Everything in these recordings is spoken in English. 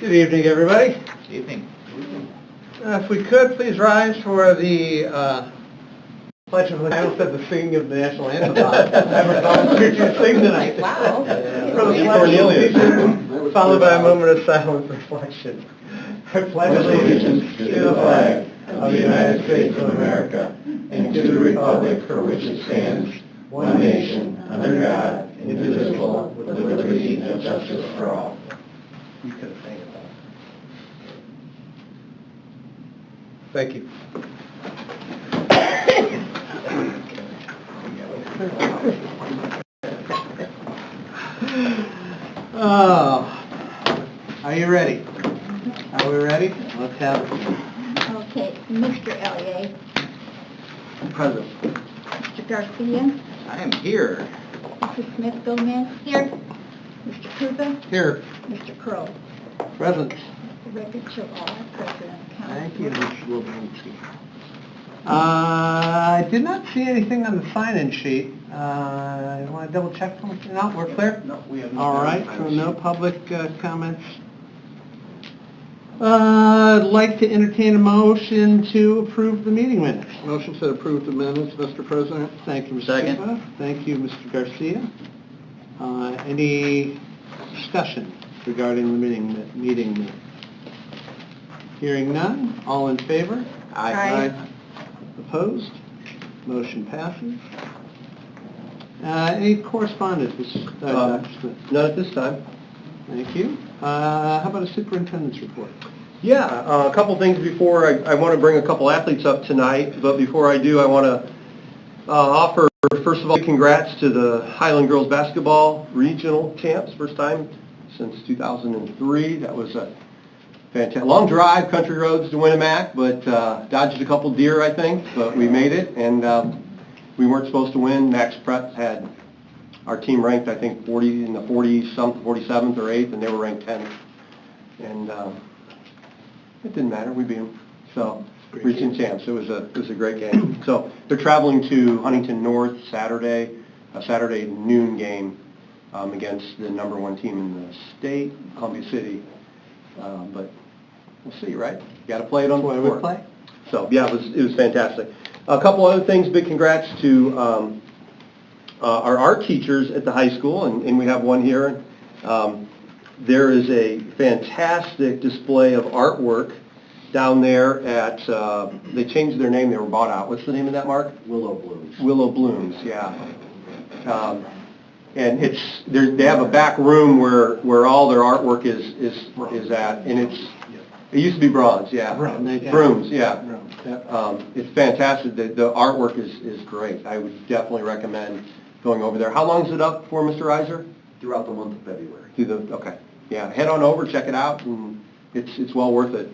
Good evening, everybody. Good evening. If we could, please rise for the pledge of allegiance. I almost said the singing of the national anthem. I've volunteered to sing tonight. Wow. For the pledge of allegiance, followed by a moment of silent reflection. I pledge allegiance to the flag of the United States of America and to the republic for which it stands, one nation, under God, indivisible, with liberty and justice for all. You could have sang it. Thank you. Oh, are you ready? Are we ready? Let's have it. Okay, Mr. Elliott, Present. Mr. Garcia, I am here. Mrs. Smith Gomez here, Mr. Kuba, Here. Mr. Crow. Present. The record show all are present. Thank you, Mr. Wilbinski. I did not see anything on the sign-in sheet. You want to double check something? No, we're clear? No, we have no. All right, so no public comments. I'd like to entertain a motion to approve the meeting minutes. Motion to approve the minutes, Mr. President. Thank you, Mr. Second. Kuba. Thank you, Mr. Garcia. Any discussion regarding the meeting minutes? Hearing none, all in favor? Aye. Opposed? Motion passes. Any correspondence, Dr. Smith? None at this time. Thank you. How about a superintendent's report? Yeah, a couple things before, I want to bring a couple athletes up tonight, but before I do, I want to offer, first of all, congrats to the Highland girls basketball regional champs, first time since 2003. That was a fantastic, long drive, country roads to Winnemac, but dodged a couple deer, I think, but we made it, and we weren't supposed to win. Max Prep had our team ranked, I think, 47th or 8th, and they were ranked 10th. And it didn't matter, we beat them. So, region champs, it was a great game. So, they're traveling to Huntington North Saturday, a Saturday noon game against the #1 team in the state, Columbia City. But we'll see, right? You got to play it on the court. Play? So, yeah, it was fantastic. A couple other things, big congrats to our art teachers at the high school, and we have one here. There is a fantastic display of artwork down there at, they changed their name, they were bought out. What's the name of that, Mark? Willow Blooms. Willow Blooms, yeah. And they have a back room where all their artwork is at, and it used to be bronze, yeah. Brooms, yeah. It's fantastic. The artwork is great. I would definitely recommend going over there. How long is it up for, Mr. Reiser? Throughout the month of February. Okay. Yeah, head on over, check it out, and it's well worth it.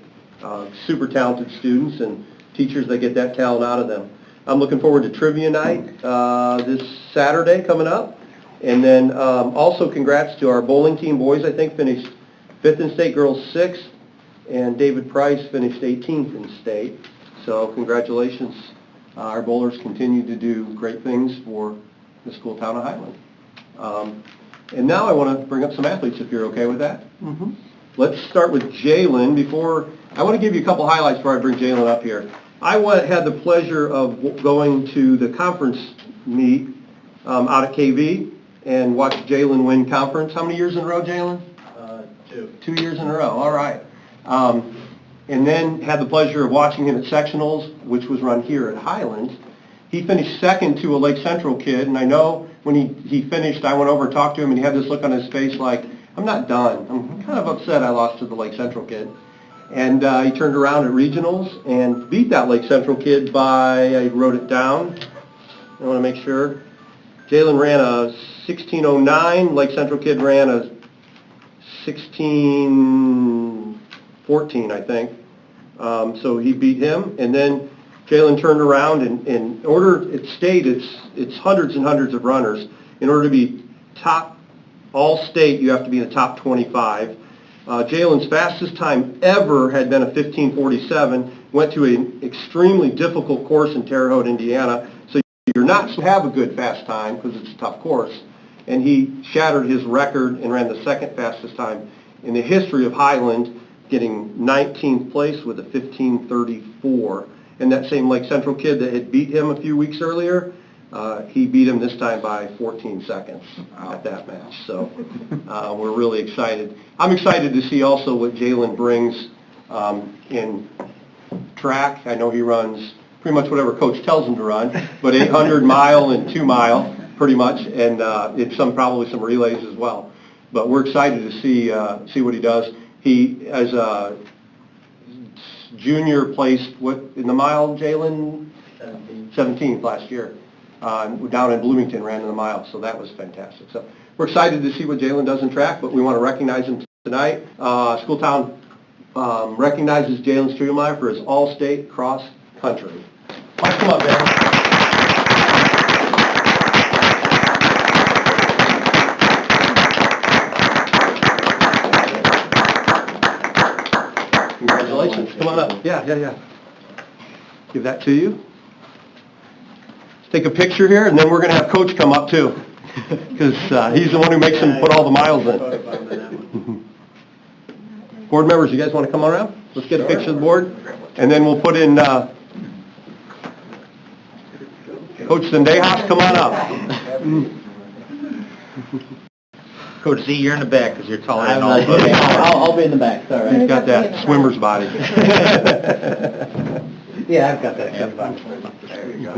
Super talented students and teachers that get that talent out of them. I'm looking forward to trivia night this Saturday coming up. And then also congrats to our bowling team. Boys, I think, finished 5th in state, girls 6th, and David Price finished 18th in state. So congratulations. Our bowlers continue to do great things for the school town of Highland. And now I want to bring up some athletes, if you're okay with that. Mm-hmm. Let's start with Jalen. I want to give you a couple highlights before I bring Jalen up here. I had the pleasure of going to the conference meet out at KV and watched Jalen win conference. How many years in a row, Jalen? 2. 2 years in a row, all right. And then had the pleasure of watching him at sectionals, which was run here at Highland. He finished second to a Lake Central kid, and I know when he finished, I went over and talked to him, and he had this look on his face like, I'm not done. I'm kind of upset I lost to the Lake Central kid. And he turned around at regionals and beat that Lake Central kid by, I wrote it down, I want to make sure. Jalen ran a 16:09, Lake Central kid ran a 16:14, I think. So he beat him, and then Jalen turned around and in order, it's state, it's hundreds and hundreds of runners. In order to be top all state, you have to be in the top 25. Jalen's fastest time ever had been a 15:47, went to an extremely difficult course in Terre Haute, Indiana, so you're not supposed to have a good fast time because it's a tough course. And he shattered his record and ran the second fastest time in the history of Highland getting 19th place with a 15:34. And that same Lake Central kid that had beat him a few weeks earlier, he beat him this time by 14 seconds at that match. So we're really excited. I'm excited to see also what Jalen brings in track. I know he runs pretty much whatever coach tells him to run, but 800 mile and 2 mile pretty much, and it's probably some relays as well. But we're excited to see what he does. He, as a junior, placed in the mile, Jalen? 17th last year. Down in Bloomington, ran in the mile, so that was fantastic. So we're excited to see what Jalen does in track, but we want to recognize him tonight. Schooltown recognizes Jalen Striedelmeyer for his all-state cross country. Let's come up, Dan. Congratulations. Come on up. Yeah. Give that to you. Let's take a picture here, and then we're going to have Coach come up too, because he's the one who makes him put all the miles in. Board members, you guys want to come around? Let's get a picture of the board, and then we'll put in Coach Zendejas. Come on up. Coach Z, you're in the back because you're taller than all of us. I'll be in the back, it's all right. He's got that swimmer's body. Yeah, I've got that swimmer's body. There you go.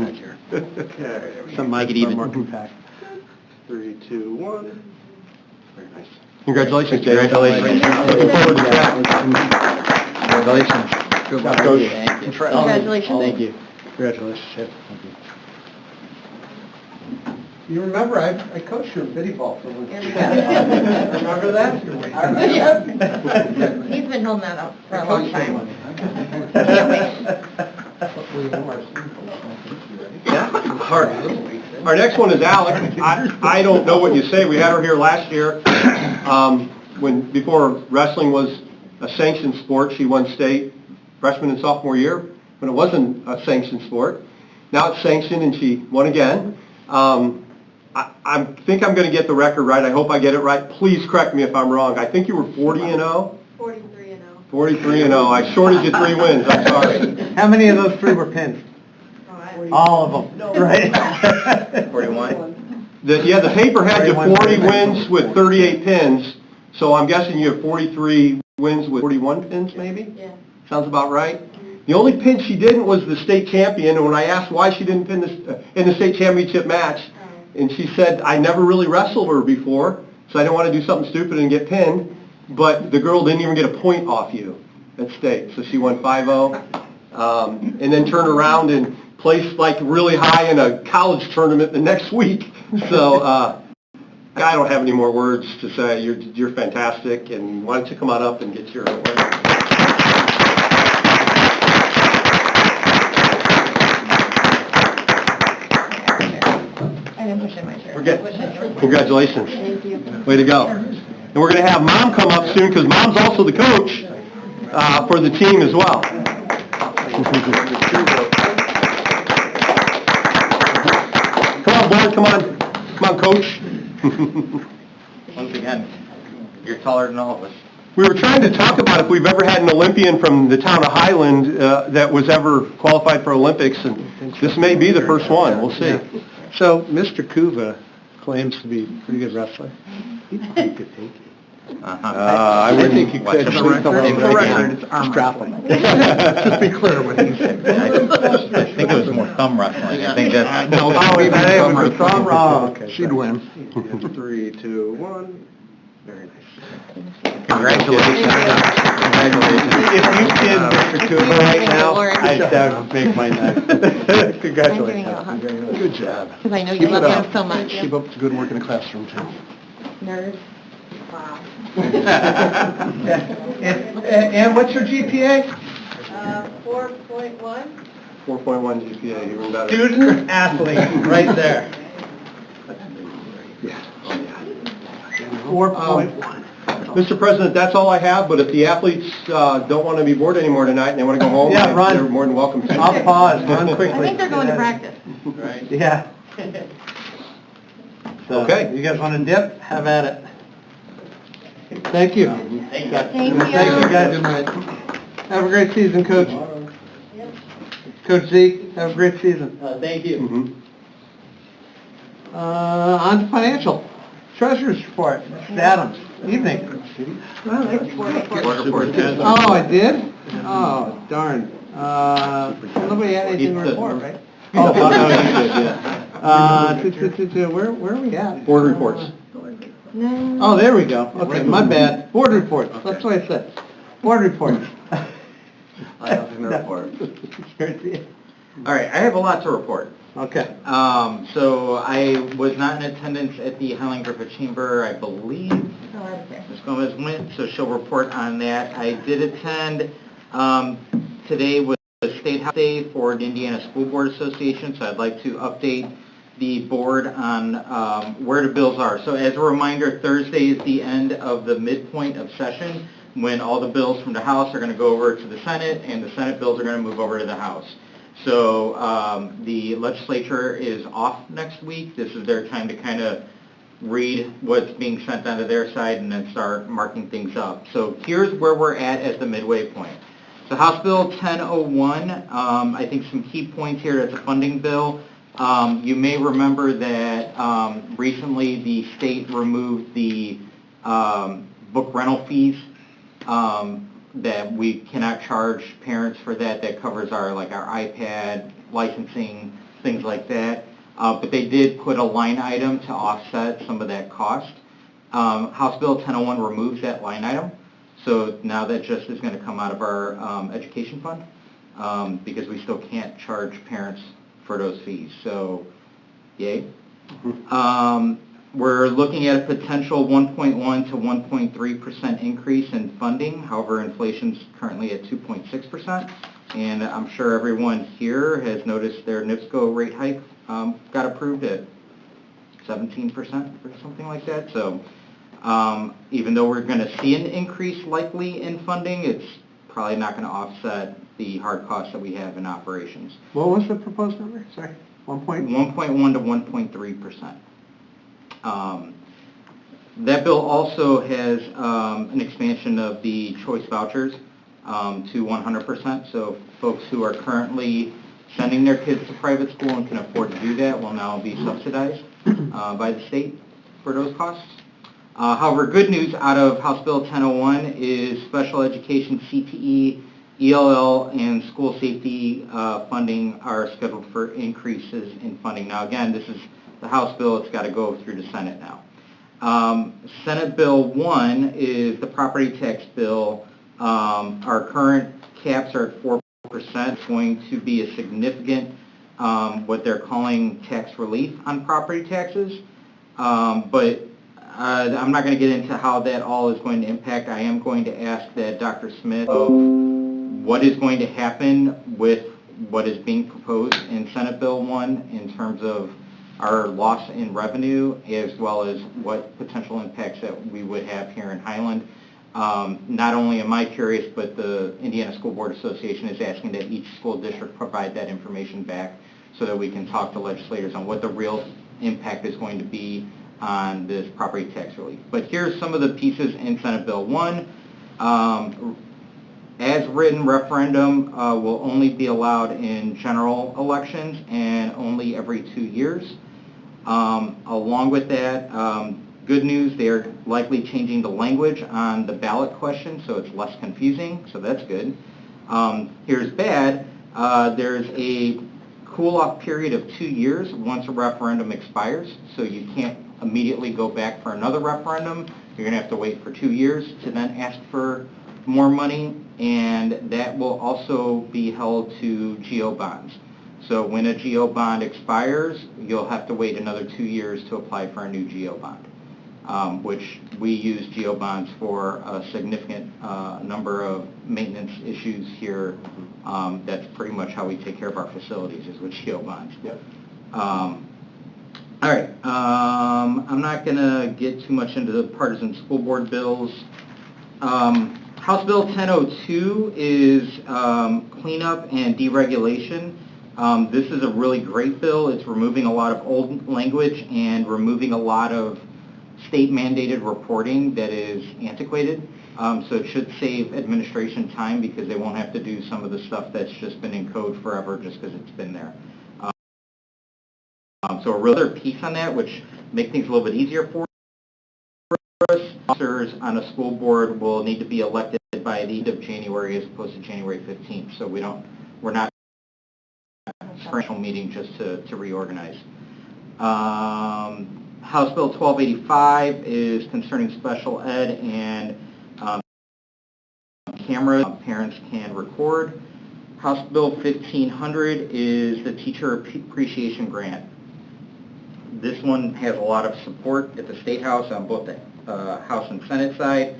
Some make it even more compact. 3, 2, 1. Very nice. Congratulations, Jay. Congratulations. Looking forward to that. Congratulations. Good job, Coach. Congratulations. Thank you. Congratulations. Thank you. You remember, I coached you in bitty ball for one year. Remember that? He's been holding that up for a long time. Our next one is Alec. I don't know what you say. We had her here last year. Before wrestling was a sanctioned sport, she won state freshman and sophomore year when it wasn't a sanctioned sport. Now it's sanctioned and she won again. I think I'm going to get the record right. I hope I get it right. Please correct me if I'm wrong. I think you were 40-0? 43-0. 43-0. I shorted you 3 wins. I'm sorry. How many of those 3 were pins? All of them, right? 41? The paper had you 40 wins with 38 pins, so I'm guessing you have 43 wins with 41 pins, maybe? Yeah. Sounds about right. The only pin she didn't was the state champion, and when I asked why she didn't pin in the state championship match, and she said, I never really wrestled her before, so I didn't want to do something stupid and get pinned, but the girl didn't even get a point off you at state, so she won 5-0, and then turned around and placed like really high in a college tournament the next week. So I don't have any more words to say. You're fantastic, and why don't you come on up and get your award. I didn't push in my chair. Congratulations. Thank you. Way to go. And we're going to have Mom come up soon because Mom's also the coach for the team as well. Come on, board. Come on. Come on, Coach. Once again, you're taller than all of us. We were trying to talk about if we've ever had an Olympian from the town of Highland that was ever qualified for Olympics, and this may be the first one. We'll see. So, Mr. Kuva claims to be a pretty good wrestler. He could take it. I would think you could. For the record, it's arm wrestling. Just be clear what he said. I think it was more thumb wrestling. I think that's... No, it was thumb wrong. Okay, She'd win. 3, 2, 1. Very nice. Congratulations. If you did Mr. Cooper right now, that would make my night. Congratulations. Good job. Because I know you love him so much. Keep up the good work in the classroom, too. Nerds. Wow. And what's your GPA? 4.1. 4.1 GPA, even better. Student athlete, right there. 4.1. Mr. President, that's all I have, but if the athletes don't want to be bored anymore tonight and they want to go home, Yeah, run. they're more than welcome to. I'll pause, run I quickly. think they're going to practice. Right. Yeah. So, Okay. you guys want to dip? Have at it. Thank you. Thank you. Thank you. Thank you, guys. Good night. Have a great season, Coach. Coach Zeke, have a great season. Thank you. Mhm. On to financial. Treasurer's report, Mr. Adams. Evening. Board report. Oh, I did? Oh, darn. Nobody had anything to report, right? Oh, you did, yeah. Where are we at? Board reports. No. Oh, there we go. Okay, my bad. Board reports, that's what I said. Board reports. I have nothing to report. Okay. All right, I have a lot to report. So I was not in attendance at the Highland Griffith Chamber, I believe. Ms. Gomez went, so she'll report on that. I did attend, today was the State House Day for the Indiana School Board Association, so I'd like to update the board on where the bills are. So as a reminder, Thursday is the end of the midpoint of session when all the bills from the House are going to go over to the Senate and the Senate bills are going to move over to the House. So the legislature is off next week. This is their time to kind of read what's being sent onto their side and then start marking things up. So here's where we're at as the midway point. So House Bill 1001, I think some key points here. That's a funding bill. You may remember that recently the state removed the book rental fees, that we cannot charge parents for that. That covers our iPad licensing, things like that. But they did put a line item to offset some of that cost. House Bill 1001 removes that line item. So now that just is going to come out of our education fund because we still can't charge parents for those fees. So, yay. We're looking at a potential 1.1 to 1.3% increase in funding. However, inflation's currently at 2.6%. And I'm sure everyone here has noticed their NIPSCO rate hike got approved at 17% or something like that. So even though we're going to see an increase likely in funding, it's probably not going to offset the hard costs that we have in operations. What was the proposed number? Sorry, 1.1? 1.1 to 1.3%. That bill also has an expansion of the choice vouchers to 100%. So folks who are currently sending their kids to private school and can afford to do that will now be subsidized by the state for those costs. However, good news out of House Bill 1001 is special education CTE, ELL, and school safety funding are scheduled for increases in funding. Now again, this is the House bill. It's got to go through the Senate now. Senate Bill 1 is the property tax bill. Our current caps are at 4%. It's going to be a significant, what they're calling tax relief on property taxes. But I'm not going to get into how that all is going to impact. I am going to ask that Dr. Smith of what is going to happen with what is being proposed in Senate Bill 1 in terms of our loss in revenue, as well as what potential impacts that we would have here in Highland. Not only am I curious, but the Indiana School Board Association is asking that each school district provide that information back so that we can talk to legislators on what the real impact is going to be on this property tax relief. But here's some of the pieces in Senate Bill 1. As written, referendum will only be allowed in general elections and only every 2 years. Along with that, good news, they are likely changing the language on the ballot question so it's less confusing, so that's good. Here's bad. There's a cool-off period of 2 years once a referendum expires, so you can't immediately go back for another referendum. You're going to have to wait for 2 years to then ask for more money, and that will also be held to GO bonds. So when a GO bond expires, you'll have to wait another 2 years to apply for a new GO bond, which we use GO bonds for a significant number of maintenance issues here. That's pretty much how we take care of our facilities, is with GO bonds. Yep. All right, I'm not going to get too much into the partisan school board bills. House Bill 1002 is cleanup and deregulation. This is a really great bill. It's removing a lot of old language and removing a lot of state mandated reporting that is antiquated. So it should save administration time because they won't have to do some of the stuff that's just been in code forever just because it's been there. So a real other piece on that, which make things a little bit easier for us, officers on a school board will need to be elected by the end of January as opposed to January 15th. So we're not special meeting just to reorganize. House Bill 1285 is concerning special ed and cameras. Parents can record. House Bill 1500 is the Teacher Appreciation Grant. This one has a lot of support at the State House on both the House and Senate side.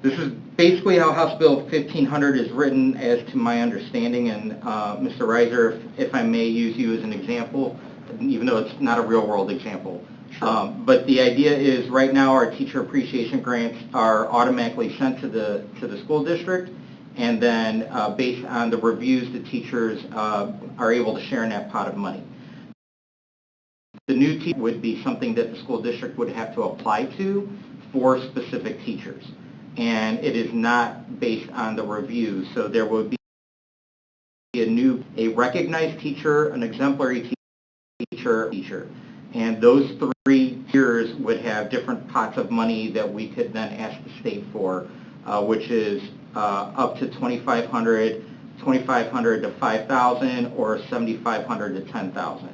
This is basically how House Bill 1500 is written as to my understanding, and Mr. Reiser, if I may use you as an example, even though it's not a real-world example. Sure. But the idea is right now our teacher appreciation grants are automatically sent to the school district, and then based on the reviews, the teachers are able to share in that pot of money. The new teacher would be something that the school district would have to apply to for specific teachers. And it is not based on the review. So there would be a recognized teacher, an exemplary teacher. And those 3 tiers would have different pots of money that we could then ask the state for, which is up to $2,500, $2,500 to $5,000, or $7,500 to $10,000,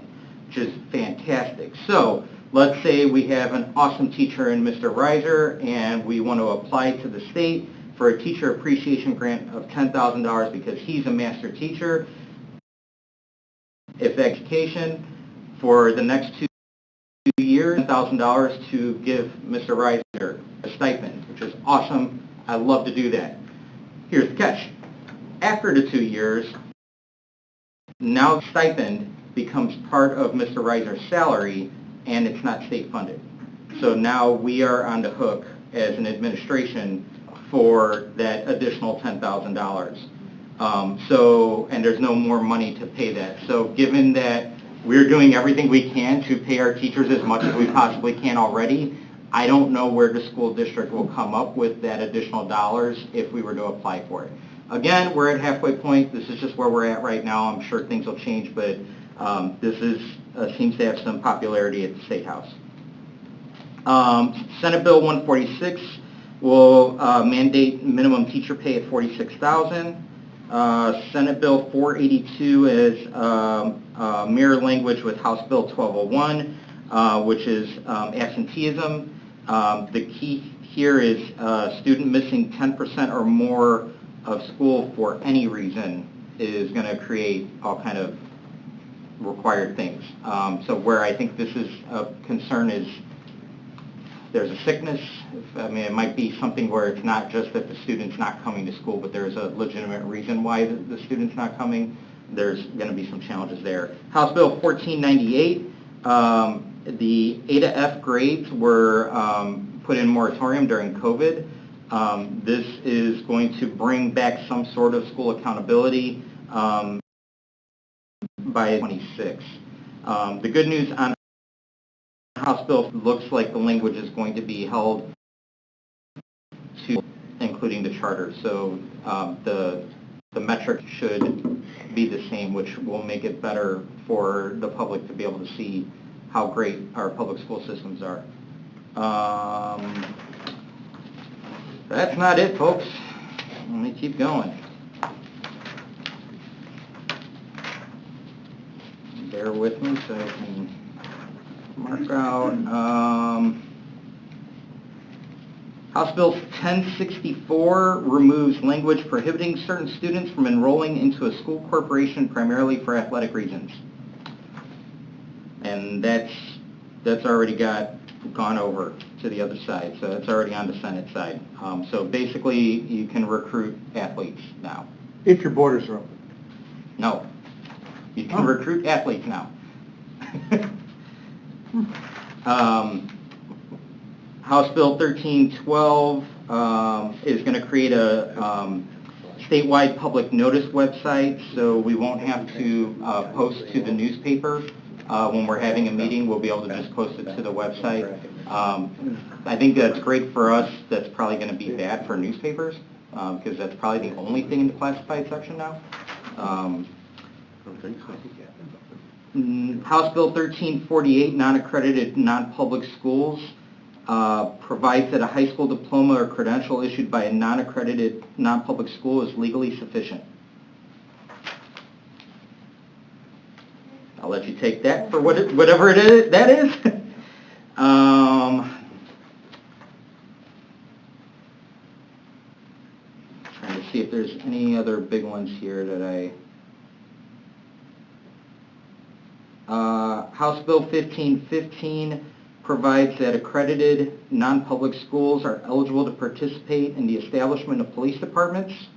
which is fantastic. So let's say we have an awesome teacher in Mr. Reiser, and we want to apply to the state for a teacher appreciation grant of $10,000 because he's a master teacher. If education for the next 2 years, $10,000 to give Mr. Reiser a stipend, which is awesome. I love to do that. Here's the catch. After the 2 years, now stipend becomes part of Mr. Reiser's salary, and it's not state funded. So now we are on the hook as an administration for that additional $10,000. And there's no more money to pay that. So given that we're doing everything we can to pay our teachers as much as we possibly can already, I don't know where the school district will come up with that additional dollars if we were to apply for it. Again, we're at halfway point. This is just where we're at right now. I'm sure things will change, but this seems to have some popularity at the State House. Senate Bill 146 will mandate minimum teacher pay at $46,000. Senate Bill 482 is mirror language with House Bill 1201, which is absenteeism. The key here is student missing 10% or more of school for any reason is going to create all kind of required things. So where I think this is a concern is there's a sickness. I mean, it might be something where it's not just that the student's not coming to school, but there's a legitimate reason why the student's not coming. There's going to be some challenges there. House Bill 1498, the A to F grades were put in moratorium during COVID. This is going to bring back some sort of school accountability by 26. The good news on House Bill looks like the language is going to be held to including the charter. So the metric should be the same, which will make it better for the public to be able to see how great our public school systems are. That's not it, folks. Let me keep going. Bear with me so I can mark out. House Bill 1064 removes language prohibiting certain students from enrolling into a school corporation primarily for athletic reasons. And that's already gone over to the other side, so it's already on the Senate side. So basically, you can recruit athletes now. If your borders are open. No. You can recruit athletes now. House Bill 1312 is going to create a statewide public notice website, so we won't have to post to the newspaper. When we're having a meeting, we'll be able to just post it to the website. I think that's great for us. That's probably going to be bad for newspapers because that's probably the only thing in the classified section now. House Bill 1348, non-accredited, non-public schools, provides that a high school diploma or credential issued by a non-accredited, non-public school is legally sufficient. I'll let you take that for whatever it is, that is. Trying to see if there's any other big ones here that House Bill 1515 provides that accredited non-public schools are eligible to participate in the establishment of police departments,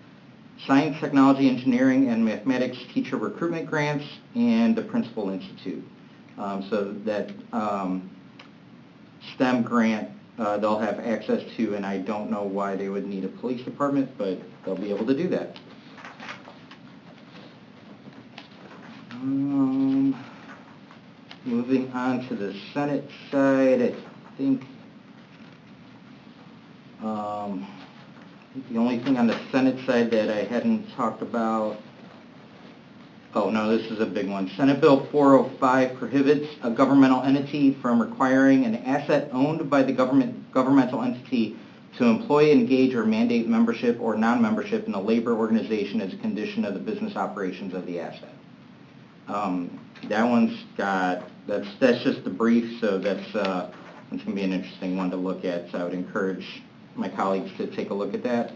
science, technology, engineering, and mathematics teacher recruitment grants, and the Principal Institute. So that STEM grant they'll have access to, and I don't know why they would need a police department, but they'll be able to do that. Moving on to the Senate side, I think the only thing on the Senate side that I hadn't talked about, oh no, this is a big one. Senate Bill 405 prohibits a governmental entity from requiring an asset owned by the governmental entity to employ, engage, or mandate membership or non-membership in a labor organization as a condition of the business operations of the asset. That one's got, that's just the brief, so that's going to be an interesting one to look at, so I would encourage my colleagues to take a look at that.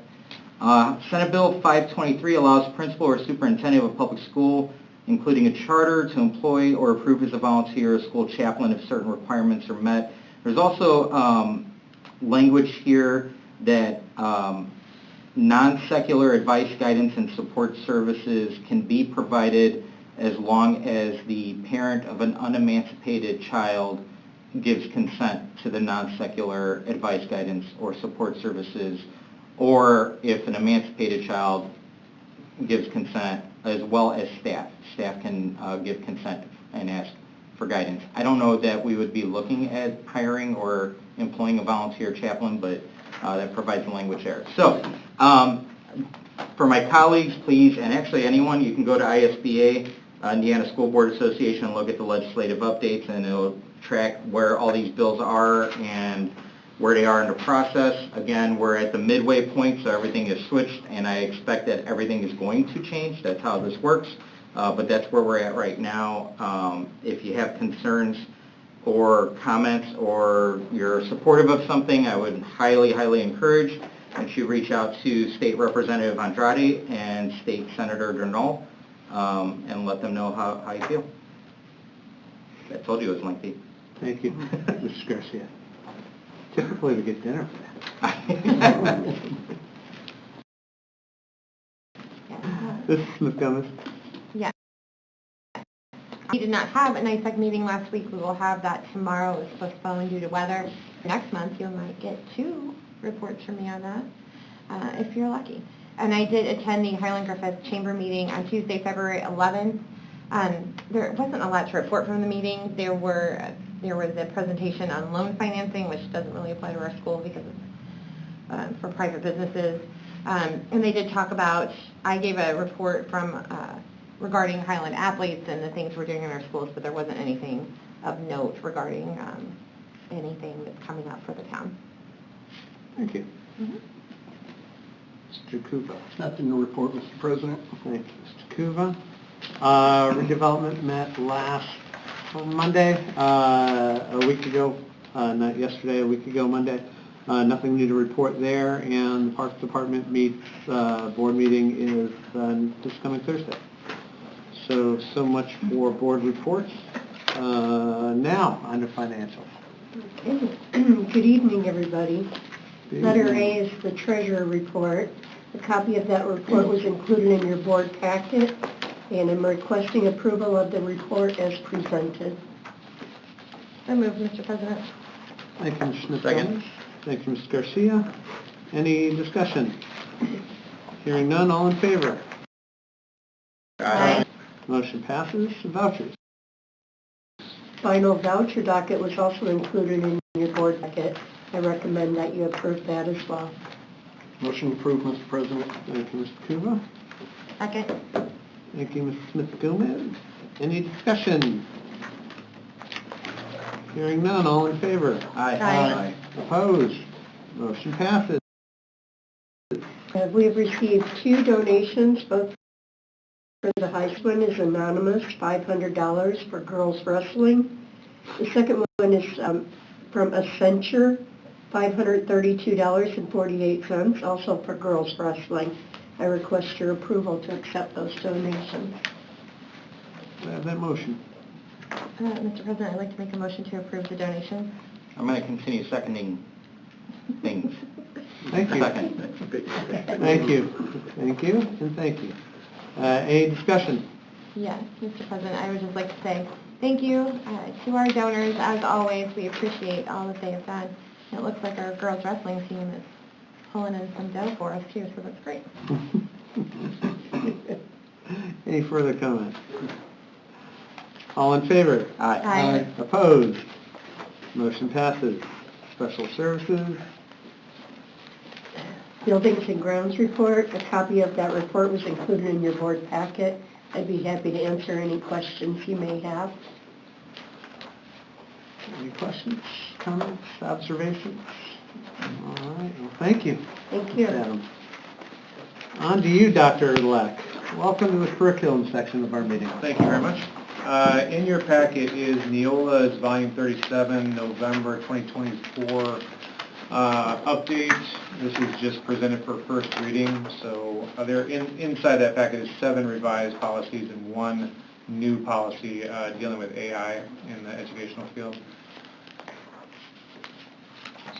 Senate Bill 523 allows principal or superintendent of a public school, including a charter, to employ or approve as a volunteer a school chaplain if certain requirements are met. There's also language here that non-secular advice, guidance, and support services can be provided as long as the parent of an unemancipated child gives consent to the non-secular advice, guidance, or support services, or if an emancipated child gives consent, as well as staff. Staff can give consent and ask for guidance. I don't know that we would be looking at hiring or employing a volunteer chaplain, but that provides the language there. So, for my colleagues, please, and actually anyone, you can go to ISBA, Indiana School Board Association, and look at the legislative updates, and it'll track where all these bills are and where they are in the process. Again, we're at the midway point, so everything is switched, and I expect that everything is going to change. That's how this works, but that's where we're at right now. If you have concerns or comments or you're supportive of something, I would highly, highly encourage that you reach out to State Representative Andrade and State Senator Durnall and let them know how you feel. I told you it was lengthy. Thank you, Mr. Garcia. Typically we get dinner for that. This is Ms. Gomez. Yeah. We did not have an ISAC meeting last week. We will have that tomorrow. It was postponed due to weather. Next month you might get 2 reports from me on that, if you're lucky. And I did attend the Highland Griffith Chamber meeting on Tuesday, February 11th. There wasn't a lot to report from the meeting. There was a presentation on loan financing, which doesn't really apply to our school because it's for private businesses. And they did talk about, I gave a report from regarding Highland athletes and the things we're doing in our schools, but there wasn't anything of note regarding anything that's coming up for the town. Thank you. Mm-hmm. Mr. Kuva. Nothing to report, Mr. President. Thank you, Mr. Kuva. Redevelopment met last Monday, a week ago, not yesterday, a week ago Monday. Nothing new to report there, and the Parks Department board meeting is this coming Thursday. So much for board reports. Now, under financial. Good evening, everybody. Letter A is the treasurer report. A copy of that report was included in your board packet, and I'm requesting approval of the report as presented. I move, Mr. President. Thank you, Ms. Smith. Second. Thank you, Ms. Garcia. Any discussion? Hearing none, all in favor? Aye. Motion passes. Vouchers. Final voucher docket was also included in your board packet. I recommend that you approve that as well. Motion approved, Mr. President. Thank you, Mr. Kuba. Second. Thank you, Mrs. Smith-Gomez. Any discussion? Hearing none, all in favor? Aye. Opposed? Motion passes. We have received 2 donations, both for the high school. One is anonymous, $500 for girls wrestling. The second one is from Accenture, $532.48, also for girls wrestling. I request your approval to accept those donations. Do I have that motion? Mr. President, I'd like to make a motion to approve the donation. I'm going to continue seconding things. Thank you. Second. Thank you. Thank you, and thank you. Any discussion? Yes, Mr. President, I would just like to say thank you to our donors. As always, we appreciate all that they have done. It looks like our girls wrestling team is pulling in some dough for us too, so that's great. Any further comments? All in favor? Aye. Opposed? Motion passes. Special services. Buildings and Grounds Report. A copy of that report was included in your board packet. I'd be happy to answer any questions you may have. Any questions, comments, observations? All right, well, thank you. Thank you. Adam. On to you, Dr. Leck. Welcome to the curriculum section of our meeting. Thank you very much. In your packet is NEOLA's Volume 37, November 2024 update. This is just presented for first reading. So inside that packet is 7 revised policies and 1 new policy dealing with AI in the educational field.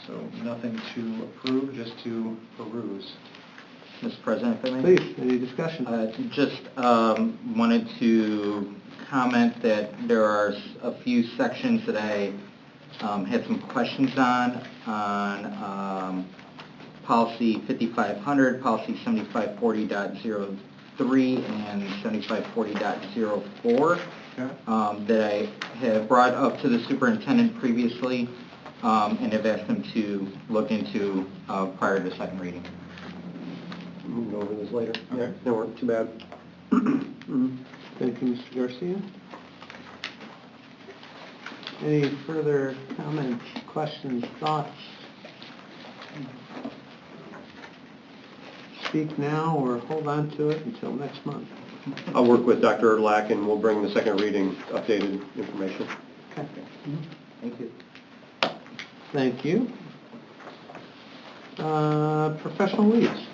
So nothing to approve, just to peruse. Mr. President, if I may? Please, any discussion? Just wanted to comment that there are a few sections that I had some questions on policy 5500, policy 7540.03, and 7540.04 that I had brought up to the superintendent previously and have asked him to look into prior to second reading. We'll go over this later. Okay. That weren't too bad. Thank you, Mr. Garcia. Any further comments, questions, thoughts? Speak now or hold on to it until next month. I'll work with Dr. Erlack and we'll bring the second reading updated information. Okay. Thank you. Thank you. Professional leaves.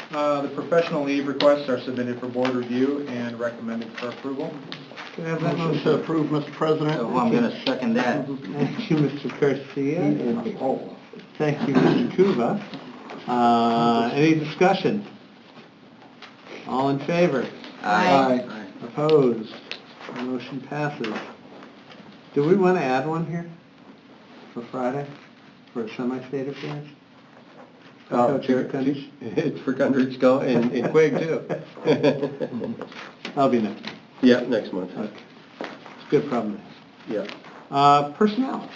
The professional leave requests are submitted for board review and recommended for approval. Can I have that motion to approve, Mr. President? So I'm going to second that. Thank you, Mr. Garcia. And thank you, Mr. Kuba. Any discussion? All in favor? Aye. Opposed? Motion passes. Do we want to add one here for Friday for a semi-state appearance? It's for Gundrich and Quig too. That'll be next. Yeah, next month. Okay. It's a good problem. Yeah. Personnel.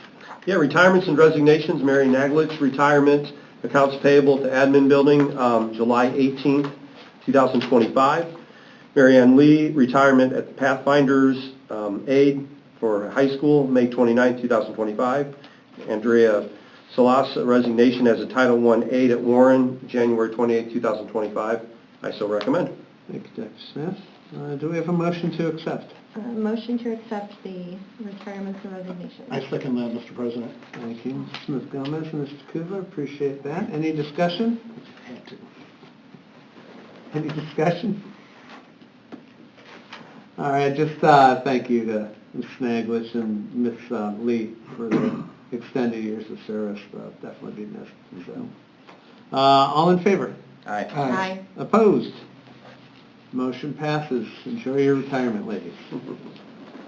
Yeah, retirements and resignations. Mary Naglitz, retirement, accounts payable to admin building, July 18th, 2025. Mary Ann Lee, retirement at the Pathfinders aide for high school, May 29th, 2025. Andrea Salas, resignation as a Title I aide at Warren, January 28th, 2025. I so recommend. Thank you, Dr. Smith. Do we have a motion to accept? Motion to accept the retirements and resignations. I second that, Mr. President. Thank you, Mrs. Smith-Gomez and Mr. Kuba. Appreciate that. Any discussion? Any discussion? All right, just thank you to Ms. Naglitz and Ms. Lee for the extended years of service. Definitely be missed. So, all in favor? Aye. Aye. Opposed? Motion passes. Enjoy your retirement, ladies.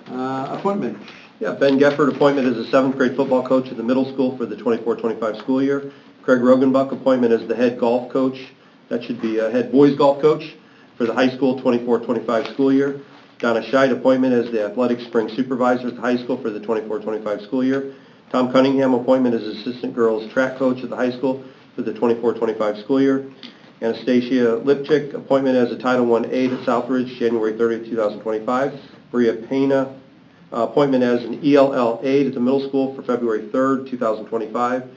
Appointments. Yeah, Ben Gefford, appointment as a 7th grade football coach at the middle school for the 24-25 school year. Craig Rogenbuck, appointment as the head golf coach. That should be a head boys golf coach for the high school 24-25 school year. Donna Scheid, appointment as the athletic spring supervisor at the high school for the 24-25 school year. Tom Cunningham, appointment as assistant girls track coach at the high school for the 24-25 school year. Anastasia Lipchick, appointment as a Title I aide at Southridge, January 30th, 2025. Maria Pena, appointment as an ELL aide at the middle school for February 3rd, 2025.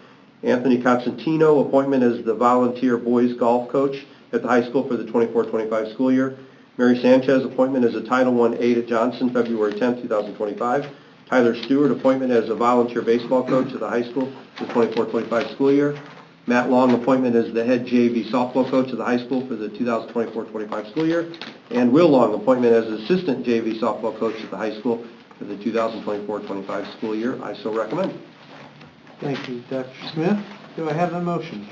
Anthony Constantino, appointment as the volunteer boys golf coach at the high school for the 24-25 school year. Mary Sanchez, appointment as a Title I aide at Johnson, February 10th, 2025. Tyler Stewart, appointment as a volunteer baseball coach at the high school for the 24-25 school year. Matt Long, appointment as the head JV softball coach at the high school for the 2024-25 school year. And Will Long, appointment as assistant JV softball coach at the high school for the 2024-25 school year. I so recommend. Thank you, Dr. Smith. Do I have a motion?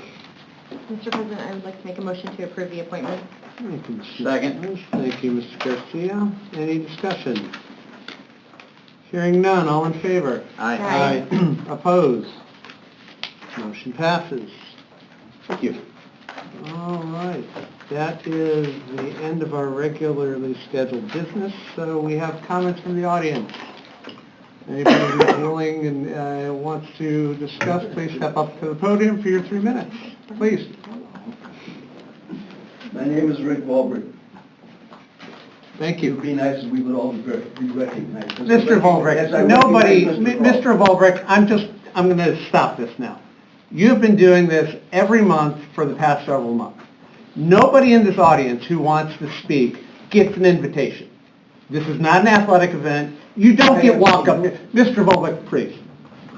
Mr. President, I would like to make a motion to approve the appointment. Thank you, Mr. Second. Thank you, Mr. Garcia. Any discussion? Hearing none, all in favor? Aye. Opposed? Motion passes. Thank you. All right, that is the end of our regularly scheduled business, so we have comments from the audience. Anybody who's willing and wants to discuss, please step up to the podium for your 3 minutes. Please. My name is Rick Walbert. Thank It you. would be nice if we would all be recognized. Mr. Volbrick, Mr. Volbrick, I'm going to stop this now. You've been doing this every month for the past several months. Nobody in this audience who wants to speak gets an invitation. This is not an athletic event. You don't get walk-up, Mr. Volbrick, please.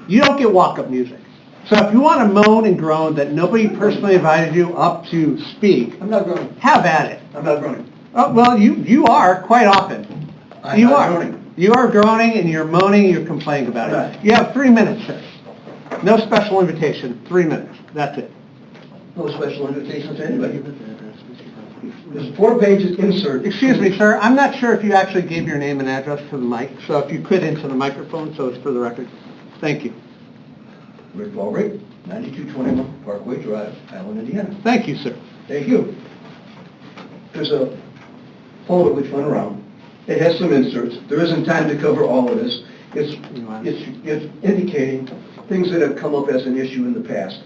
You don't get walk-up music. So if you want to moan and groan that nobody personally invited you up to speak, I'm not groaning. have at it. I'm not groaning. Oh, well, you are quite often. I'm You not are. groaning. You are groaning and you're moaning and you're complaining about it. Right. You have 3 minutes, sir. No special invitation, 3 minutes. That's it. No special invitation to anybody. There's 4 pages insert. Excuse me, sir. I'm not sure if you actually gave your name and address to the mic, so if you could into the microphone so it's for the record. Thank you. Rick Walbert, 9221 Parkway Drive, Highland, Indiana. Thank you, sir. Thank you. There's a folder which went around. It has some inserts. There isn't time to cover all of this. It's indicating things that have come up as an issue in the past.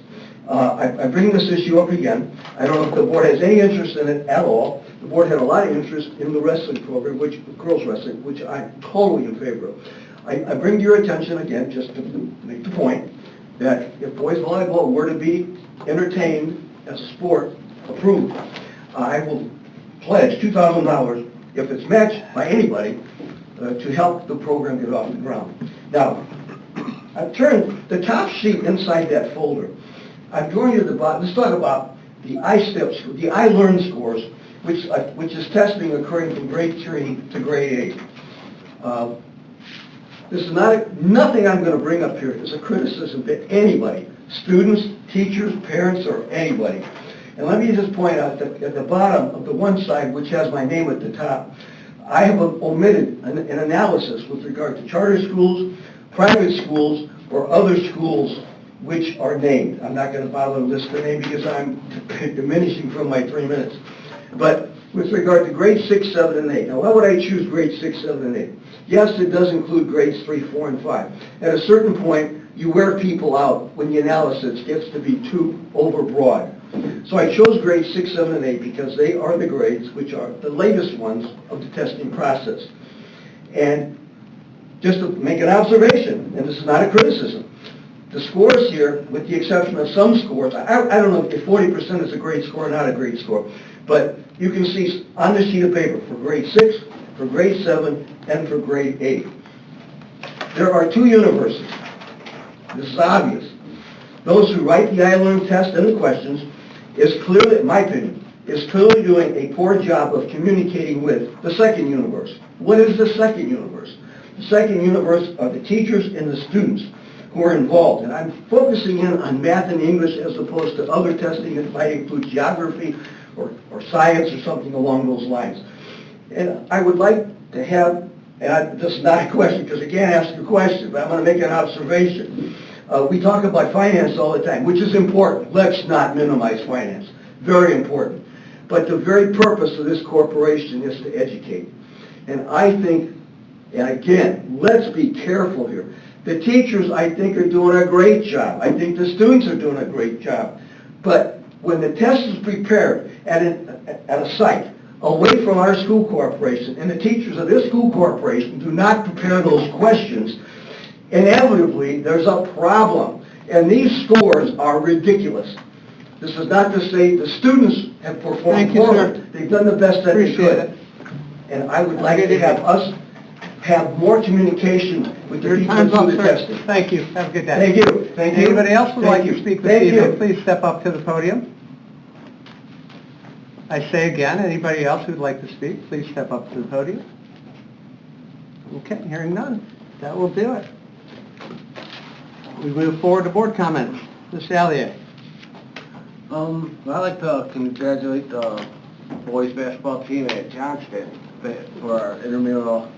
I bring this issue up again. I don't know if the board has any interest in it at all. The board had a lot of interest in the wrestling program, girls wrestling, which I'm totally in favor of. I bring to your attention again, just to make the point, that if boys volleyball were to be entertained as a sport, approved, I will pledge $2,000 if it's matched by anybody to help the program get off the ground. Now, I've turned the top sheet inside that folder. I'm going to the bottom. Let's talk about the I-STEP, the I-Learn scores, which is testing occurring from grade 3 to grade 8. This is nothing I'm going to bring up here is a criticism to anybody, students, teachers, parents, or anybody. And let me just point out that at the bottom of the one side, which has my name at the top, I have omitted an analysis with regard to charter schools, private schools, or other schools which are named. I'm not going to bother to list the name because I'm diminishing from my 3 minutes. But with regard to grades 6, 7, and 8. Now, why would I choose grades 6, 7, and 8? Yes, it does include grades 3, 4, and 5. At a certain point, you wear people out when the analysis gets to be too overbroad. So I chose grades 6, 7, and 8 because they are the grades which are the latest ones of the testing process. And just to make an observation, and this is not a criticism, the scores here, with the exception of some scores, I don't know if 40% is a grade score or not a grade score, but you can see on the sheet of paper for grade 6, for grade 7, and for grade 8. There are 2 universities. This is obvious. Those who write the I-Learn test and the questions is clearly, in my opinion, is clearly doing a poor job of communicating with the second universe. What is the second universe? The second universe are the teachers and the students who are involved. And I'm focusing in on math and English as opposed to other testing that might include geography or science or something along those lines. And I would like to have, this is not a question because I can't ask a question, but I'm going to make an observation. We talk about finance all the time, which is important. Let's not minimize finance. Very important. But the very purpose of this corporation is to educate. And I think, and again, let's be careful here. The teachers, I think, are doing a great job. I think the students are doing a great job. But when the test is prepared at a site away from our school corporation, and the teachers of this school corporation do not prepare those questions, inevitably, there's a problem. And these scores are ridiculous. This is not to say the students have performed Thank you, poorly. sir. They've done the best that they Appreciate could. it. And I would like to have us have more communication with the Your people time's who up, do the sir. testing. Thank you. Have a good day. Thank you. Thank you. Anybody else would Thank like to you. speak this Thank evening, you. please step up to the podium. I say again, anybody else who'd like to speak, please step up to the podium. Okay, hearing none. That will do it. We move forward to board comments. Ms. Allier. I'd like to congratulate the boys basketball team at Johnston for our intramural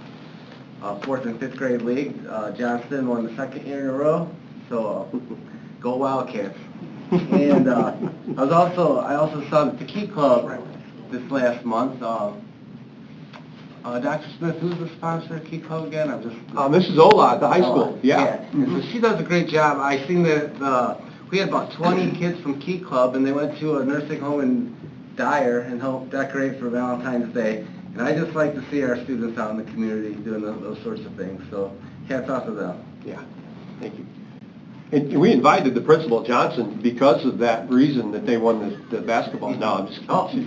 4th and 5th grade league. Johnston won the 2nd year in a row, so go Wildcats. And I also saw the Key Club this last month. Dr. Smith, who's the sponsor of Key Club again? Mrs. Ola at the high school, yeah. And so she does a great job. I seen that we had about 20 kids from Key Club, and they went to a nursing home in Dyer and helped decorate for Valentine's Day. And I just like to see our students out in the community doing those sorts of things. So hats off to them. Yeah, thank you. And we invited the principal at Johnson because of that reason that they won the basketball. No, I'm just kidding.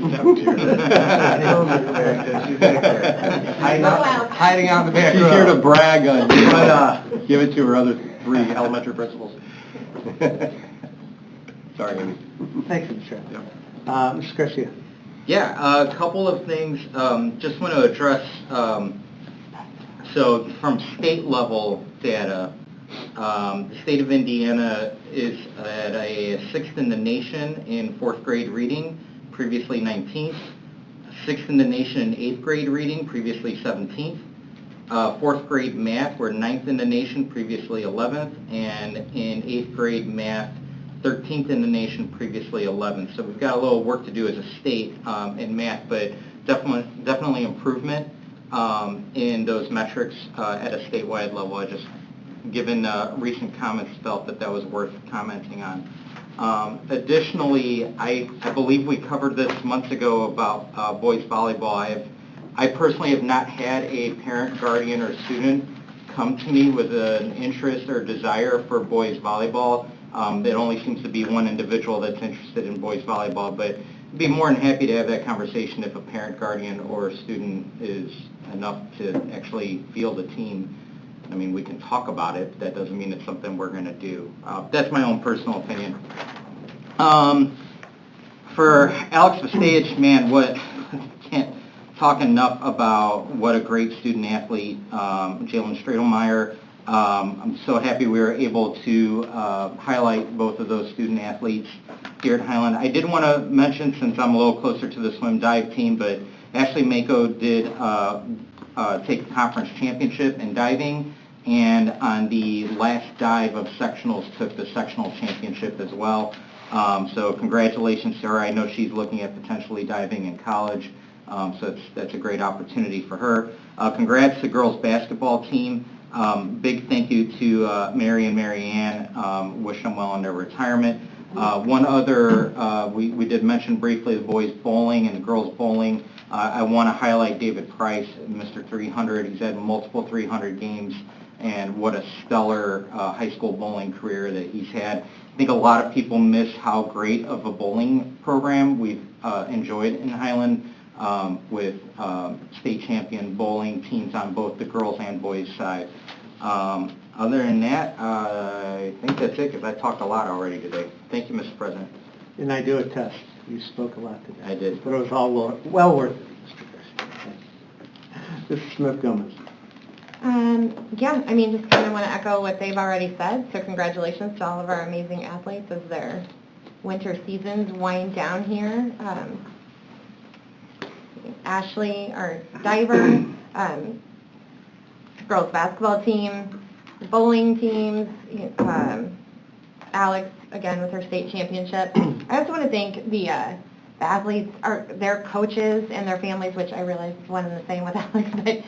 She's back there. Hiding out in the back She's row. here to brag on you, but give it to her other 3 elementary principals. Sorry, Amy. Thank you, Mr. Ms. Garcia. Yeah, a couple of things. Just want to address, so from state level data, the state of Indiana is at a 6th in the nation in 4th grade reading, previously 19th. 6th in the nation in 8th grade reading, previously 17th. 4th grade math, we're 9th in the nation, previously 11th. And in 8th grade math, 13th in the nation, previously 11th. So we've got a little work to do as a state in math, but definitely improvement in those metrics at a statewide level. I just, given recent comments, felt that was worth commenting on. Additionally, I believe we covered this months ago about boys volleyball. I personally have not had a parent, guardian, or student come to me with an interest or desire for boys volleyball. It only seems to be one individual that's interested in boys volleyball, but I'd be more than happy to have that conversation if a parent, guardian, or student is enough to actually field a team. I mean, we can talk about it. That doesn't mean it's something we're going to do. That's my own personal opinion. For Alex Vastage, man, can't talk enough about what a great student athlete, Jalen Stradelmeyer. I'm so happy we were able to highlight both of those student athletes here at Highland. I did want to mention, since I'm a little closer to the swim dive team, but Ashley Mako did take the conference championship in diving, and on the last dive of sectionals took the sectional championship as well. So congratulations to her. I know she's looking at potentially diving in college, so that's a great opportunity for her. Congrats to the girls basketball team. Big thank you to Mary and Marianne. Wish them well in their retirement. One other, we did mention briefly the boys bowling and the girls bowling. I want to highlight David Price, Mr. 300. He's had multiple 300 games, and what a stellar high school bowling career that he's had. I think a lot of people miss how great of a bowling program we've enjoyed in Highland with state champion bowling teams on both the girls and boys side. Other than that, I think that's it, because I talked a lot already today. Thank you, Mr. President. And I do attest, you spoke a lot today. I did. But it was all well worth it, Mr. Garcia. Mr. Smith-Gomez. Yeah, I mean, just kind of want to echo what they've already said. So congratulations to all of our amazing athletes as their winter seasons wind down here. Ashley, our diver, girls basketball team, bowling teams, Alex, again, with her state championship. I also want to thank the athletes, their coaches and their families, which I realize is one and the same with Alex, but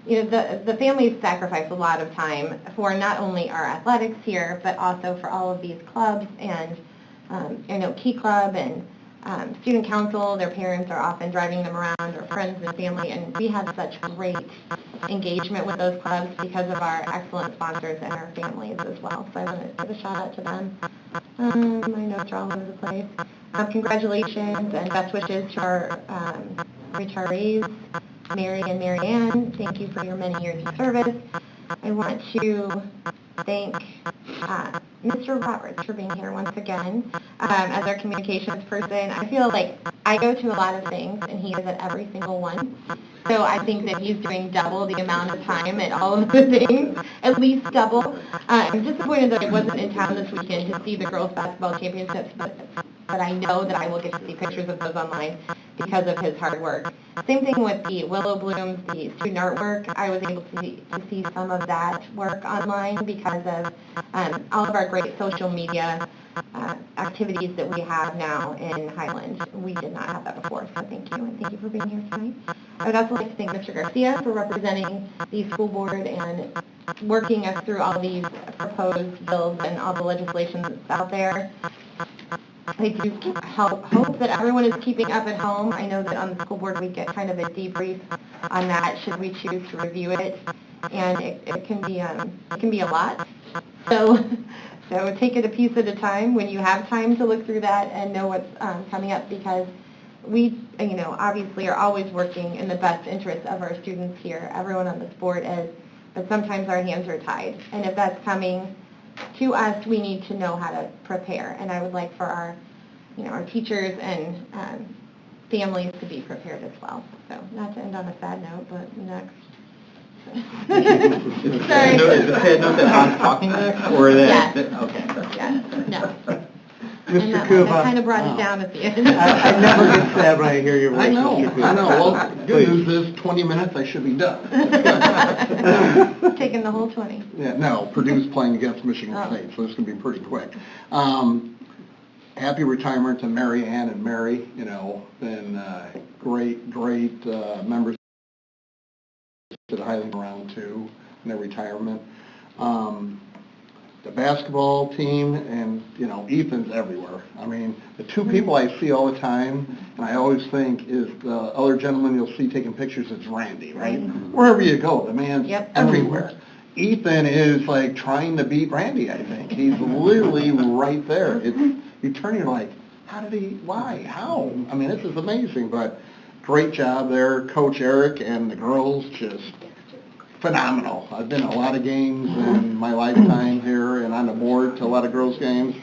you know, the families sacrifice a lot of time for not only our athletics here, but also for all of these clubs and, you know, Key Club and student council. Their parents are often driving them around, or friends and family, and we have such great engagement with those clubs because of our excellent sponsors and our families as well. So I want to give a shout out to them. My notes are all over the place. Congratulations and best wishes to our retirees, Mary and Mary Ann. Thank you for your many years of service. I want to thank Mr. Roberts for being here once again as our communications person. I feel like I go to a lot of things, and he is at every single one. So I think that he's doing double the amount of time at all of the things, at least double. I'm disappointed that I wasn't in town this weekend to see the girls' basketball championships, but I know that I will get to see pictures of those online because of his hard work. Same thing with the Willow Blooms, the student artwork. I was able to see some of that work online because of all of our great social media activities that we have now in Highland. We did not have that before, so thank you, and thank you for being here tonight. I would also like to thank Mr. Garcia for representing the school board and working us through all these proposed bills and all the legislation that's out there. I do hope that everyone is keeping up at home. I know that on the school board we get kind of a debrief on that should we choose to review it, and it can be a lot. So take it a piece at a time when you have time to look through that and know what's coming up, because we, you know, obviously are always working in the best interest of our students here. Everyone on this board is, but sometimes our hands are tied, and if that's coming to us, we need to know how to prepare, and I would like for our, you know, our teachers and families to be prepared as well. So, not to end on a sad note, but next. Sorry. Is the sad note that Don's talking next, or that? Yes. Okay. Yeah. No. Mr. That Kuba. kind of brought it down at the end. I never get sad when I hear your voice. I know, Mr. Kuba. I know. Well, good news is 20 minutes, I should be done. Taking the whole 20. Yeah, no, Purdue's playing against Michigan Oh. State, so this is going to be pretty quick. Happy retirement to Mary Ann and Mary, you know, been great members to the Highland round two in their retirement. The basketball team, and, you know, Ethan's everywhere. I mean, the two people I see all the time, and I always think is the other gentleman you'll see taking pictures, is Randy, right? Wherever you go, the man's everywhere. Ethan is like trying to beat Randy, I think. He's literally right there. You turn, you're like, how did he, why, how? I mean, this is amazing, but great job there. Coach Eric and the girls, just phenomenal. I've been to a lot of games in my lifetime here and on the board to a lot of girls' games,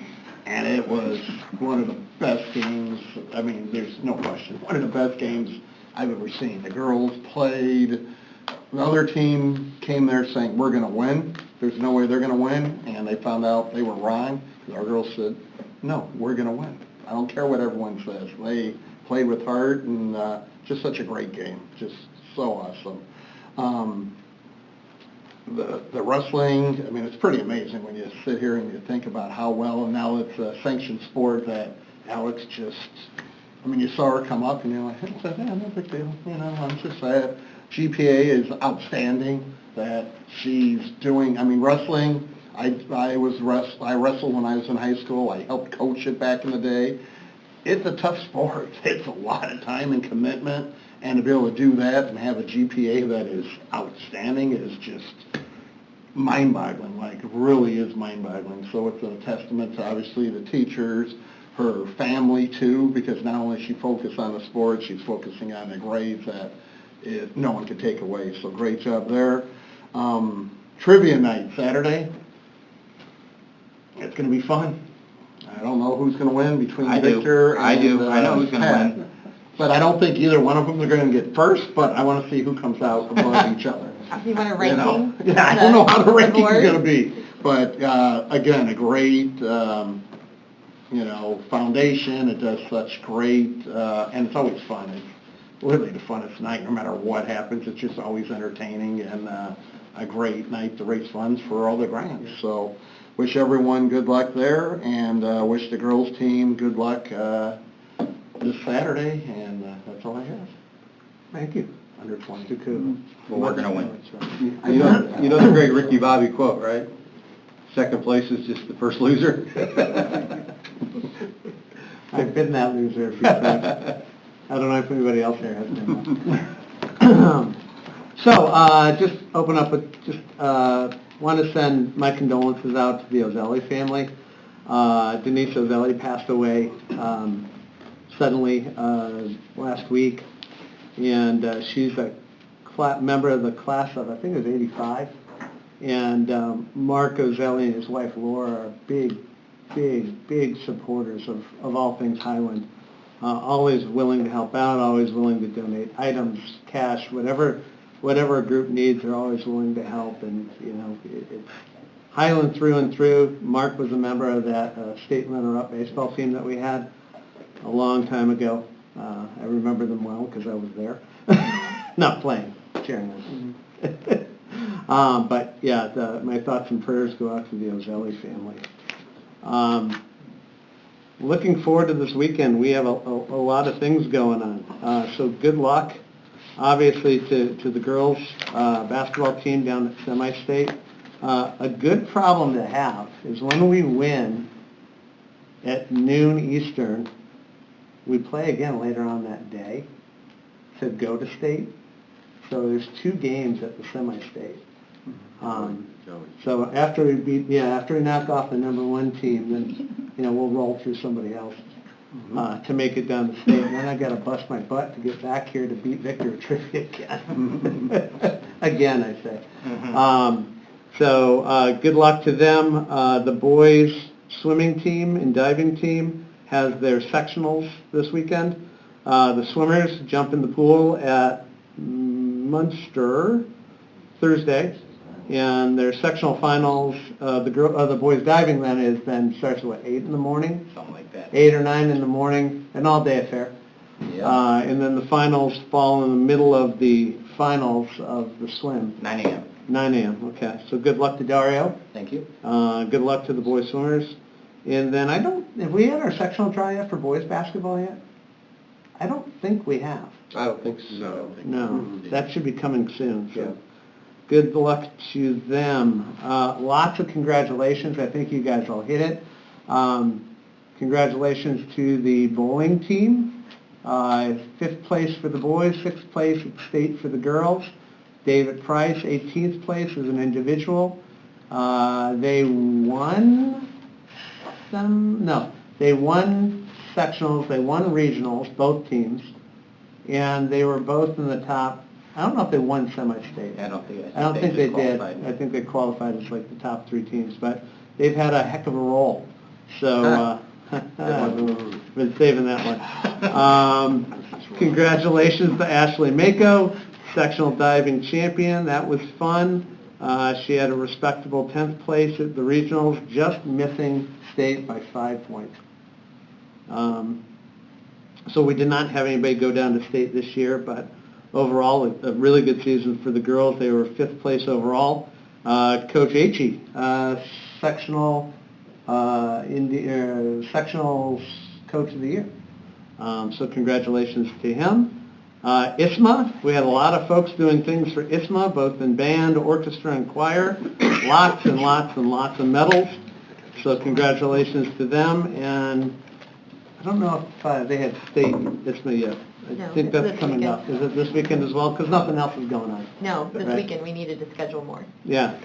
and it was one of the best games. I mean, there's no question. One of the best games I've ever seen. The girls played. The other team came there saying, we're going to win. There's no way they're going to win, and they found out they were wrong. Our girls said, no, we're going to win. I don't care what everyone says. They played with heart, and just such a great game. Just so awesome. The wrestling, I mean, it's pretty amazing when you sit here and you think about how well, and now it's a sanctioned sport, that Alex just, I mean, you saw her come up and you're like, hey, no big deal, you know, I'm just sad. GPA is outstanding that she's doing. I mean, wrestling, I wrestled when I was in high school. I helped coach it back in the day. It's a tough sport. It's a lot of time and commitment, and to be able to do that and have a GPA that is outstanding is just mind-boggling, like really is mind-boggling. So it's a testament to obviously the teachers, her family too, because not only is she focused on the sport, she's focusing on the grades that no one can take away. So great job there. Trivia night Saturday. It's going to be fun. I don't know who's going to win between Victor and I know who's going to win. But I don't think either one of them are going to get first, but I want to see who comes out above each other. You want a ranking? You know? Yeah, I don't know how the ranking is going to be. But again, a great, foundation. It does such great, and it's always fun. It's literally the funnest night, no matter what happens. It's just always entertaining and a great night to raise funds for all the grants. So wish everyone good luck there, and wish the girls team good luck this Saturday, and that's all I have. Thank you. under 20. Well, we're going to win. You know the great Ricky Bobby quote, right? Second place is just the first loser. I've been that loser a few times. I don't know if anybody else there has been that. So, just open up with, want to send my condolences out to the Ozelli family. Denise Ozelli passed away suddenly last week, and she's a member of the class of, I think it was 85, and Mark Ozelli and his wife Laura are big supporters of all things Highland. Always willing to help out, always willing to donate items, cash, whatever a group needs, they're always willing to help. And it's Highland through and through. Mark was a member of that state runner-up baseball team that we had a long time ago. I remember them well because I was there, not playing, cheering them. But yeah, my thoughts and prayers go out to the Ozelli family. Looking forward to this weekend. We have a lot of things going on. So good luck, obviously, to the girls basketball team down at semi-state. A good problem to have is when we win at noon Eastern, we play again later on that day to go to state. So there's 2 games at the semi-state. So after we knock off the number 1 team, then we'll roll through somebody else to make it down to state. And then I got to bust my butt to get back here to beat Victor at trivia again. Again, I say. So good luck to them. The boys swimming team and diving team has their sectionals this weekend. The swimmers jump in the pool at Munster Thursday, and their sectional finals. The boys diving then starts at 8 in the morning, Something like that. 8 or 9 in the morning, an all-day affair. Yeah. And then the finals fall in the middle of the finals of the swim. 9 a.m. 9 a.m. Okay. So good luck to Dario. Thank you. Good luck to the boys swimmers. And then have we had our sectional tryout for boys basketball yet? I don't think we have. I don't think so. No, that should be coming soon. So. Yeah. Good luck to them. Lots of congratulations. I think you guys all hit it. Congratulations to the bowling team. 5th place for the boys, 6th place at state for the girls. David Price, 18th place as an individual. They won sectionals, they won regionals, both teams, and they were both in the top. I don't know if they won semi-state. I don't think they did. I think they qualified as like the top 3 teams, but they've had a heck of a roll. So, been saving that one. Congratulations to Ashley Mako, sectional diving champion. That was fun. She had a respectable 10th place at the regionals, just missing state by 5 points. So we did not have anybody go down to state this year, but overall, a really good season for the girls. They were 5th place overall. Coach Aichi, sectional coach of the year. So congratulations to him. ISMA, we had a lot of folks doing things for ISMA, both in band, orchestra, and choir. Lots and lots and lots of medals. So congratulations to them. And I don't know if they had state ISMA yet. I think that's coming up. Is it this weekend as well? Because nothing else is going on. No, this weekend we needed to schedule more. Yeah.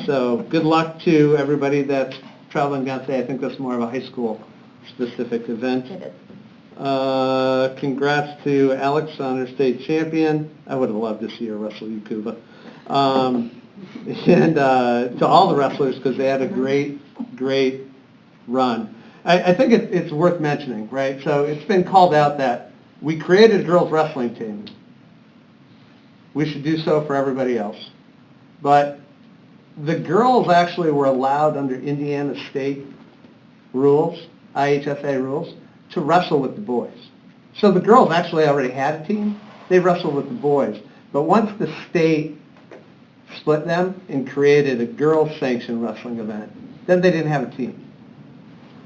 So good luck to everybody that's traveling down today. I think that's more of a high school specific event. It is. Congrats to Alex on her state champion. I would have loved to see her wrestle Yakuba. And to all the wrestlers, because they had a great run. I think it's worth mentioning, right? So it's been called out that we created a girls wrestling team. We should do so for everybody else. But the girls actually were allowed under Indiana state rules, IHSA rules, to wrestle with the boys. So the girls actually already had a team. They wrestled with the boys. But once the state split them and created a girls sanctioned wrestling event, then they didn't have a team.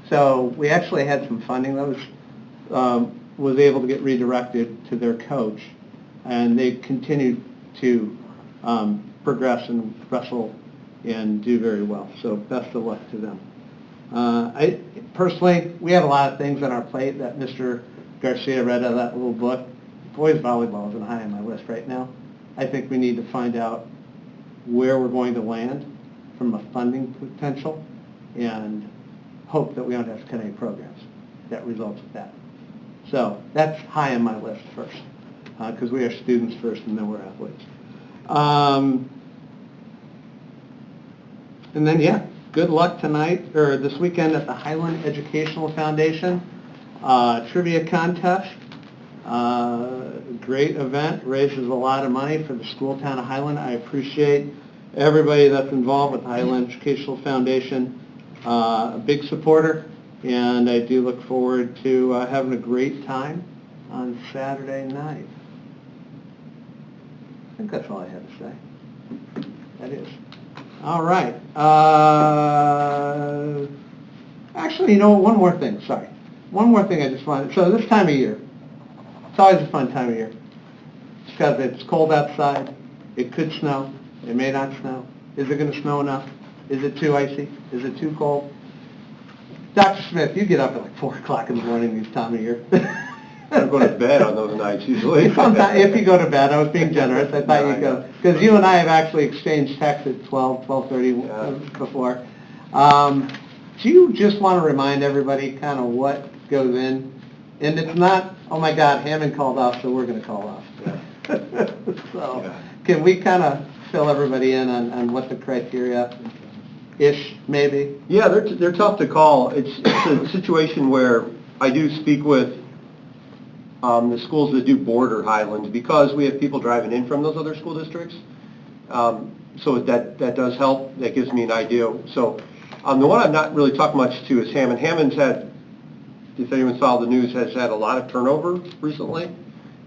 So we actually had some funding that was able to get redirected to their coach and they continue to progress and wrestle and do very well. So best of luck to them. Personally, we have a lot of things on our plate that Mr. Garcia read out of that little book. Boys volleyball isn't high on my list right now. I think we need to find out where we're going to land from a funding potential and hope that we don't have to cut any programs that results with that. So that's high on my list first, because we are students first and then we're athletes. And then, yeah, good luck tonight, or this weekend at the Highland Educational Foundation. Trivia contest. Great event, raises a lot of money for the school town of Highland. I appreciate everybody that's involved with the Highland Educational Foundation. A big supporter, and I do look forward to having a great time on Saturday night. I think that's all I have to say. That is. All right. Actually, you know, one more thing, sorry. One more thing I just wanted, so this time of year, it's always a fun time of year. It's because it's cold outside, it could snow, it may not snow. Is it going to snow enough? Is it too icy? Is it too cold? Dr. Smith, you get up at like 4 o'clock in the morning this time of year. I go to bed on those nights usually. Sometimes, if you go to bed, I was being generous, I thought you'd go, because you and I have actually exchanged texts at 12:30 before. Do you just want to remind everybody kind of what goes in? And it's not, oh my God, Hammond called off, so we're going to call off. Yeah. So, can we kind of fill everybody in on what the criteria-ish, maybe? Yeah, they're tough to call. It's a situation where I do speak with the schools that do border Highlands, because we have people driving in from those other school districts. So that does help. That gives me an idea. So the one I'm not really talking much to is Hammond. Hammond's had, if anyone's followed the news, has had a lot of turnover recently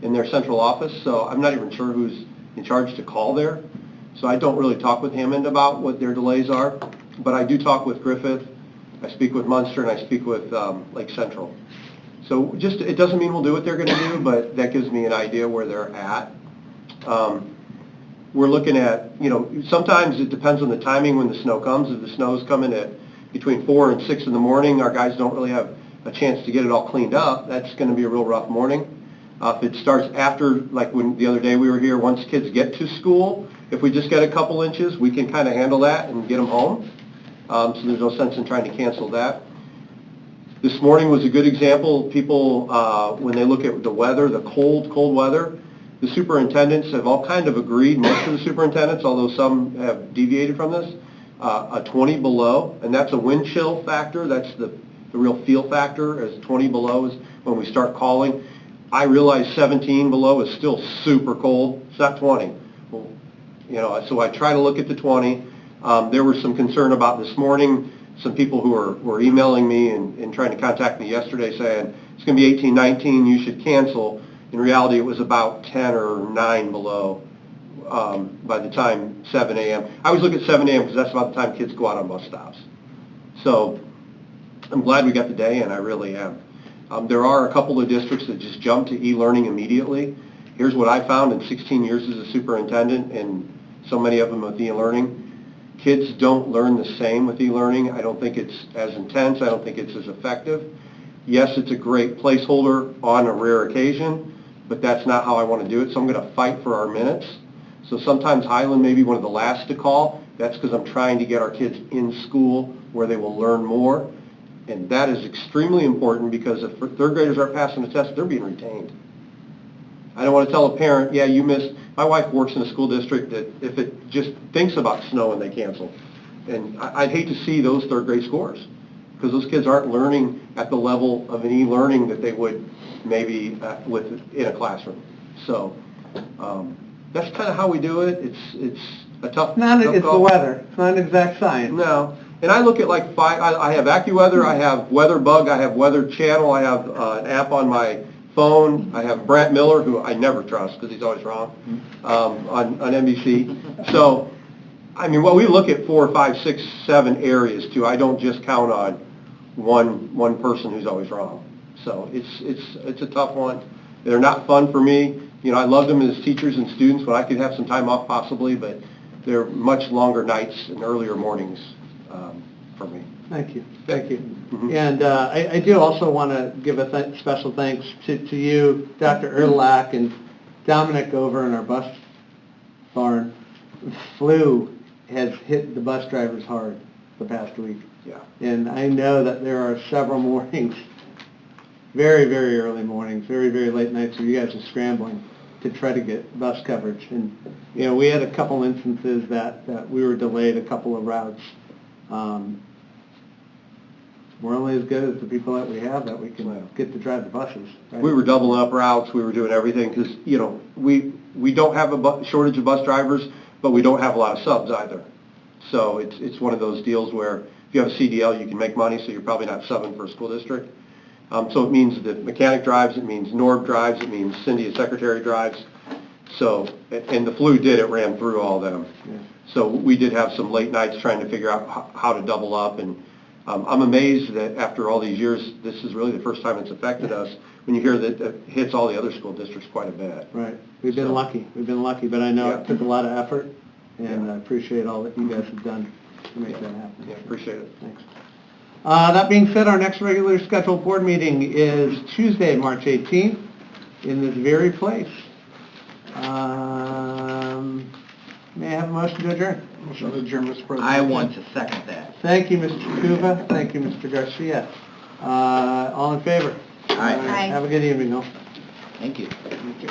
in their central office, so I'm not even sure who's in charge to call there. So I don't really talk with Hammond about what their delays are, but I do talk with Griffith, I speak with Munster, and I speak with Lake Central. So just, it doesn't mean we'll do what they're going to do, but that gives me an idea where they're at. We're looking at, you know, sometimes it depends on the timing when the snow comes. If the snow's coming at between 4 and 6 in the morning, our guys don't really have a chance to get it all cleaned up. That's going to be a real rough morning. If it starts after, like when the other day we were here, once kids get to school, if we just get a couple inches, we can kind of handle that and get them home. So there's no sense in trying to cancel that. This morning was a good example. People, when they look at the weather, the cold weather, the superintendents have all kind of agreed, most of the superintendents, although some have deviated from this, a 20 below, and that's a wind chill factor. That's the real feel factor, as 20 below is when we start calling. I realize 17 below is still super cold. It's not 20. Well, you know, so I try to look at the 20. There was some concern about this morning, some people who were emailing me and trying to contact me yesterday saying, it's going to be 18, 19, you should cancel. In reality, it was about 10 or 9 below by the time 7 a.m. I always look at 7 a.m. because that's about the time kids go out on bus stops. So I'm glad we got the day, and I really am. There are a couple of districts that just jump to e-learning immediately. Here's what I found in 16 years as a superintendent, and so many of them with e-learning. Kids don't learn the same with e-learning. I don't think it's as intense. I don't think it's as effective. Yes, it's a great placeholder on a rare occasion, but that's not how I want to do it, so I'm going to fight for our minutes. So sometimes Highland may be one of the last to call. That's because I'm trying to get our kids in school where they will learn more. And that is extremely important, because if third graders aren't passing the test, they're being retained. I don't want to tell a parent, yeah, you missed. My wife works in a school district that if it just thinks about snow and they cancel. And I'd hate to see those third grade scores, because those kids aren't learning at the level of an e-learning that they would maybe in a classroom. So that's kind of how we do it. It's a tough It's call. the weather. It's not an exact science. No. And I look at like I have AccuWeather, I have WeatherBug, I have Weather Channel, I have an app on my phone, I have Brant Miller, who I never trust because he's always wrong, on NBC. So, I mean, well, we look at 4, 5, 6, 7 areas too. I don't just count on one person who's always wrong. So it's a tough one. They're not fun for me. You know, I loved them as teachers and students, but I could have some time off possibly, but they're much longer nights and earlier mornings for me. Thank you. Mhm. And I do also want to give a special thanks to you, Dr. Erdelak, and Dominic over in our bus barn. Flu has hit the bus drivers hard the past week. Yeah. And I know that there are several mornings, very, very early mornings, very, very late nights, where you guys are scrambling to try to get bus coverage. And, you know, we had a couple instances that we were delayed a couple of routes. We're only as good as the people that we have that we can get to drive the buses. Right? We were doubling up routes, we were doing everything, because, you know, we don't have a shortage of bus drivers, but we don't have a lot of subs either. So it's one of those deals where if you have a CDL, you can make money, so you're probably not subbing for a school district. So it means that mechanic drives, it means Norb drives, it means Cindy, a secretary, drives. So, and the flu did, it ran through all them. Yeah. So we did have some late nights trying to figure out how to double up, and I'm amazed that after all these years, this is really the first time it's affected us, when you hear that it hits all the other school districts quite a bit. Right. We've been lucky, but I know it took a lot of effort, and I appreciate all that you guys have done to make that happen. Yeah, appreciate it. Thanks. That being said, our next regular scheduled board meeting is Tuesday, March 18th, in this very place. May I have a motion to adjourn? Motion to adjourn, Mr. President. I want to second that. Thank you, Mr. Kuva. Thank you, Mr. Garcia. All in favor? Aye. Aye. Have a good evening, all. Thank you. Thank you.